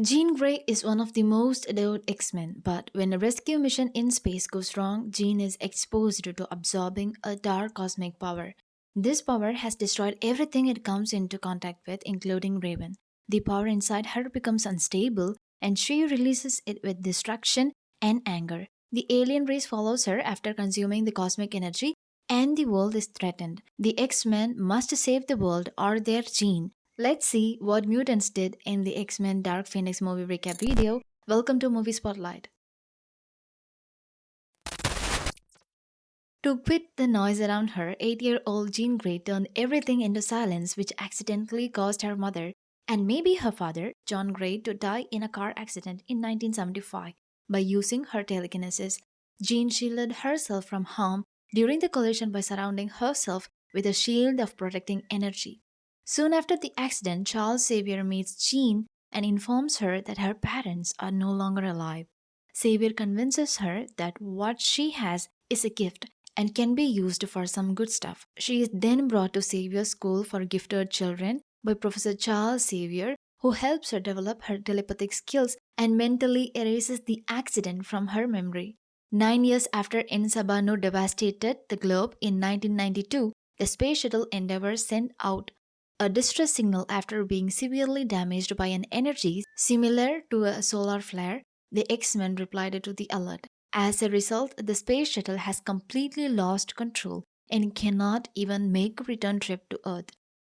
Jean Grey is one of the most adored X-Men, but when a rescue mission in space goes wrong, Jean is exposed to absorbing a dark cosmic power. This power has destroyed everything it comes into contact with, including Raven. The power inside her becomes unstable, and she releases it with destruction and anger. The alien race follows her after consuming the cosmic energy, and the world is threatened. The X-Men must save the world or their Jean. Let's see what mutants did in the X Men Dark Phoenix movie recap video. Welcome to Movie Spotlight. To quit the noise around her, 8-year-old Jean Grey turned everything into silence, which accidentally caused her mother and maybe her father, John Grey, to die in a car accident in 1975 by using her telekinesis. Jean shielded herself from harm during the collision by surrounding herself with a shield of protecting energy. Soon after the accident, Charles Xavier meets Jean and informs her that her parents are no longer alive. Xavier convinces her that what she has is a gift and can be used for some good stuff. She is then brought to Xavier's School for Gifted Children by Professor Charles Xavier, who helps her develop her telepathic skills and mentally erases the accident from her memory. 9 years after Ensabano devastated the globe in 1992, the space shuttle Endeavour sent out a distress signal after being severely damaged by an energy similar to a solar flare. The X-Men replied to the alert. As a result, the space shuttle has completely lost control and cannot even make a return trip to Earth.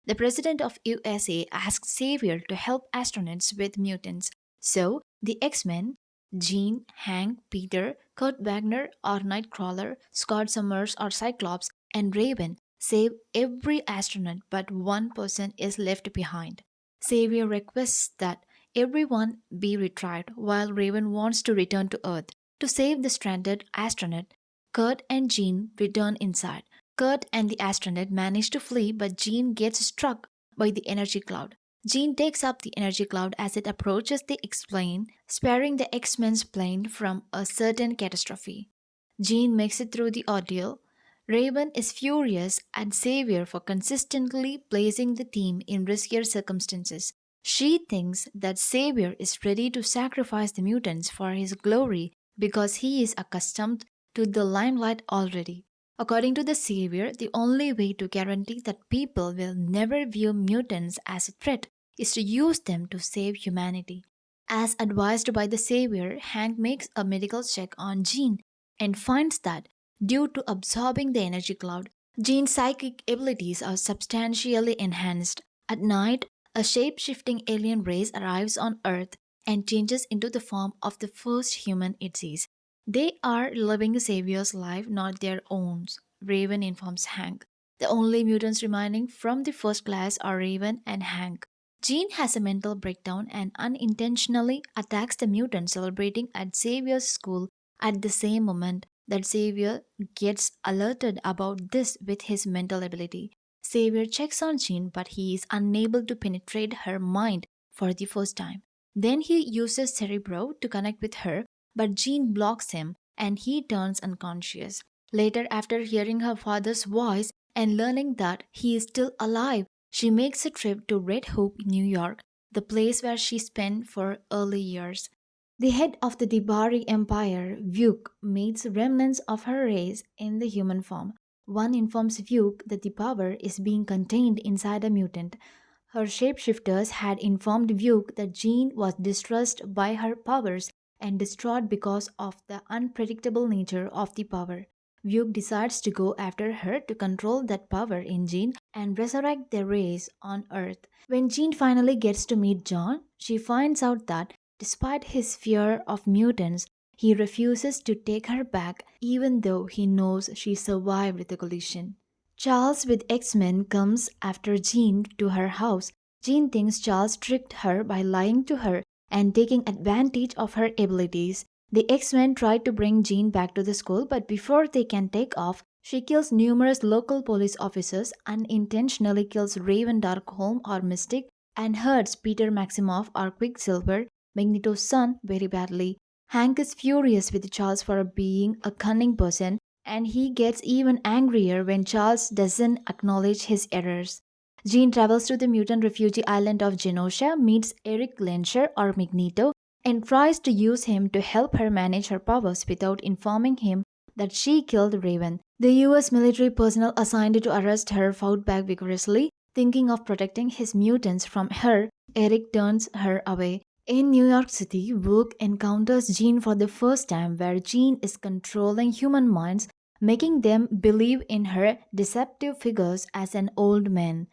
The president of USA asked Xavier to help astronauts with mutants. So, the X-Men, Jean, Hank, Peter, Kurt Wagner or Nightcrawler, Scott Summers or Cyclops, and Raven save every astronaut but one person is left behind. Xavier requests that everyone be retrieved while Raven wants to return to Earth. To save the stranded astronaut, Kurt and Jean return inside. Kurt and the astronaut manage to flee, but Jean gets struck by the energy cloud. Jean takes up the energy cloud as it approaches the X-plane, sparing the X-Men's plane from a certain catastrophe. Jean makes it through the ordeal. Raven is furious at Xavier for consistently placing the team in riskier circumstances. She thinks that Xavier is ready to sacrifice the mutants for his glory because he is accustomed to the limelight already. According to the Savior, the only way to guarantee that people will never view mutants as a threat is to use them to save humanity. As advised by the Savior, Hank makes a medical check on Jean and finds that, due to absorbing the energy cloud, Jean's psychic abilities are substantially enhanced. At night, a shape shifting alien race arrives on Earth and changes into the form of the first human it sees. They are living Xavier's life, not their own, Raven informs Hank. The only mutants remaining from the first class are Raven and Hank. Jean has a mental breakdown and unintentionally attacks the mutants celebrating at Xavier's school at the same moment that Xavier gets alerted about this with his mental ability. Xavier checks on Jean, but he is unable to penetrate her mind for the first time. Then he uses Cerebro to connect with her, but Jean blocks him and he turns unconscious. Later, after hearing her father's voice and learning that he is still alive, she makes a trip to Red Hook, New York, the place where she spent for early years. The head of the Dibari Empire, Vyuk, meets remnants of her race in the human form. One informs Vyuk that the power is being contained inside a mutant. Her shapeshifters had informed Vyuk that Jean was distressed by her powers and distraught because of the unpredictable nature of the power. Vyuk decides to go after her to control that power in Jean and resurrect their race on Earth. When Jean finally gets to meet John, she finds out that despite his fear of mutants, he refuses to take her back even though he knows she survived the collision. Charles with X-Men comes after Jean to her house. Jean thinks Charles tricked her by lying to her and taking advantage of her abilities. The X-Men try to bring Jean back to the school, but before they can take off, she kills numerous local police officers, unintentionally kills Raven Darkholm or Mystic, and hurts Peter Maximoff or Quicksilver, Magneto's son, very badly. Hank is furious with Charles for being a cunning person, and he gets even angrier when Charles doesn't acknowledge his errors. Jean travels to the mutant refugee island of Genosha, meets Eric Lensher or Magneto, and tries to use him to help her manage her powers without informing him that she killed Raven. The US military personnel assigned to arrest her fought back vigorously, thinking of protecting his mutants from her. Eric turns her away. In New York City, Wook encounters Jean for the first time, where Jean is controlling human minds, making them believe in her deceptive figures as an old man.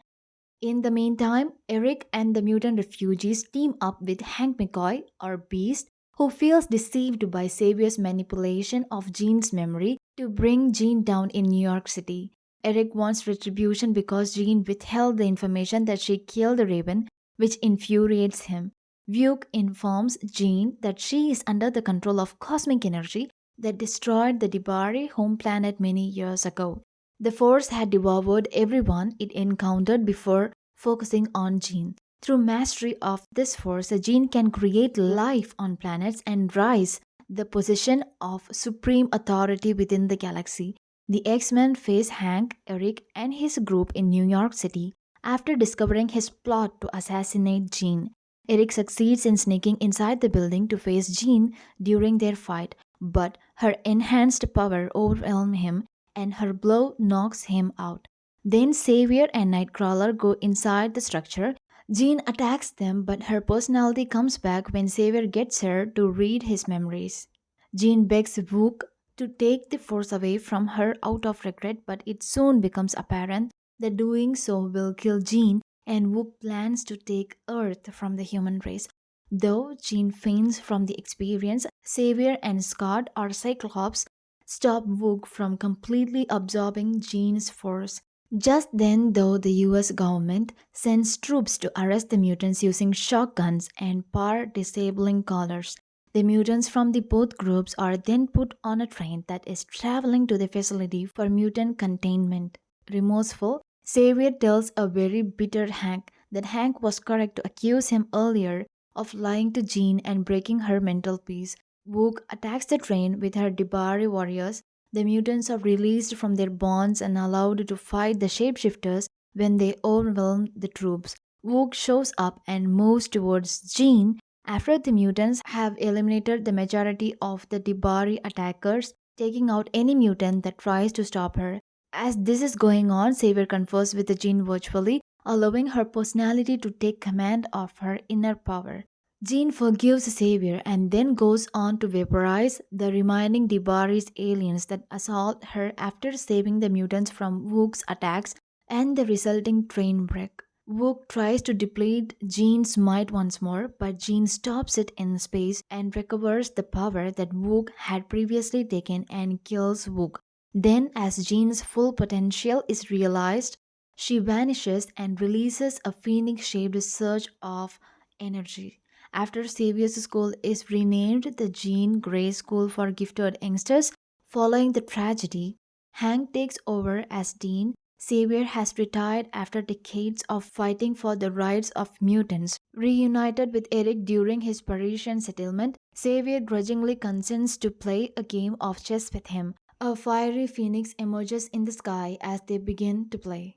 In the meantime, Eric and the mutant refugees team up with Hank McCoy, or Beast, who feels deceived by Xavier's manipulation of Jean's memory to bring Jean down in New York City. Eric wants retribution because Jean withheld the information that she killed Raven, which infuriates him. Vuke informs Jean that she is under the control of cosmic energy that destroyed the Debari home planet many years ago. The Force had devoured everyone it encountered before focusing on Jean. Through mastery of this force, a Jean can create life on planets and rise the position of supreme authority within the galaxy. The X-Men face Hank, Eric, and his group in New York City after discovering his plot to assassinate Jean. Eric succeeds in sneaking inside the building to face Jean during their fight, but her enhanced power overwhelms him and her blow knocks him out. Then Xavier and Nightcrawler go inside the structure. Jean attacks them, but her personality comes back when Xavier gets her to read his memories. Jean begs Wook to take the force away from her out of regret, but it soon becomes apparent that doing so will kill Jean, and Wook plans to take Earth from the human race. Though Jean faints from the experience, Xavier and Scott, or Cyclops, stop Wook from completely absorbing Jean's force. Just then, though, the US government sends troops to arrest the mutants using shotguns and power disabling collars. The mutants from the both groups are then put on a train that is traveling to the facility for mutant containment. Remorseful, Xavier tells a very bitter Hank that Hank was correct to accuse him earlier of lying to Jean and breaking her mental peace. Wook attacks the train with her Debari warriors. The mutants are released from their bonds and allowed to fight the shapeshifters when they overwhelm the troops. Wook shows up and moves towards Jean after the mutants have eliminated the majority of the Debari attackers, taking out any mutant that tries to stop her. As this is going on, Xavier confers with Jean virtually, allowing her personality to take command of her inner power. Jean forgives Xavier and then goes on to vaporize the remaining Debari's aliens that assault her after saving the mutants from Wook's attacks and the resulting train wreck. Wook tries to deplete Jean's might once more, but Jean stops it in space and recovers the power that Wook had previously taken and kills Wook. Then, as Jean's full potential is realized, she vanishes and releases a phoenix shaped surge of energy. After Xavier's school is renamed the Jean Grey School for Gifted Youngsters following the tragedy, Hank takes over as dean. Xavier has retired after decades of fighting for the rights of mutants. Reunited with Eric during his Parisian settlement, Xavier grudgingly consents to play a game of chess with him. A fiery phoenix emerges in the sky as they begin to play.